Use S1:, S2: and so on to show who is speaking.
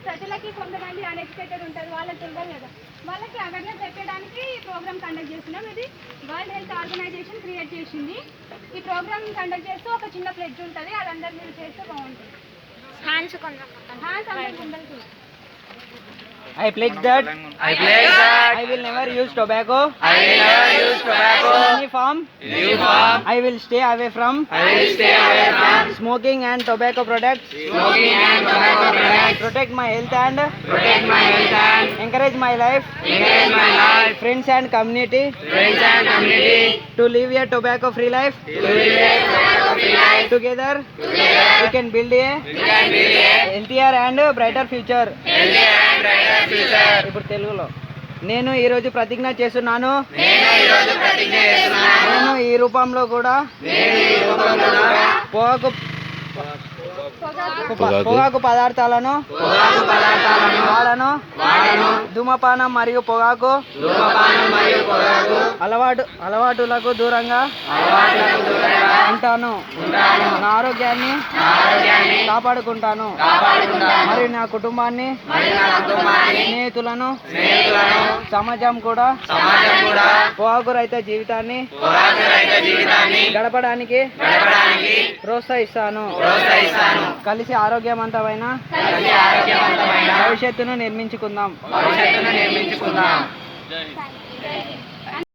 S1: ప్రజలకి కొంతమంది అన్ఎడ్యుకేటెడ్ ఉంటారు, వాళ్ళకి తెలియదు కదా, వాళ్ళకి అవేర్నెస్ చెప్పడానికి ఈ ప్రోగ్రామ్ కండక్ట్ చేస్తున్నాం. ఇది వరల్డ్ హెల్త్ ఆర్గనైజేషన్ క్రియేట్ చేసింది. ఈ ప్రోగ్రామ్ కండక్ట్ చేస్తూ ఒక చిన్న ప్లెడ్జ్ ఉంటుంది, అది అందరు మీరు చేస్తే బాగుంటుంది. హ్యాండ్స్ అందరికి
S2: I pledge that I will never use tobacco. In any form. I will stay away from smoking and tobacco products. Protect my health and encourage my life. Friends and community. To live a tobacco free life. Together we can build a healthier and brighter future. ఇప్పుడు తెలుగులో నేను ఈరోజు ప్రతిజ్ఞ చేస్తున్నాను. నేను ఈ రూపంలో కూడా పొగాకు పదార్థాలను వాడను. ధూమపానం మరియు పొగాకు అలవాటులకు దూరంగా ఉంటాను. నా ఆరోగ్యాన్ని కాపాడుకుంటాను మరియు నా కుటుంబాన్ని, స్నేహితులను, సమాజం కూడా పొగాకు రహిత జీవితాన్ని గడపడానికి ప్రోత్సహిస్తాను. కలిసి ఆరోగ్యవంతమైన భవిష్యత్తును నిర్మించుకుందాం.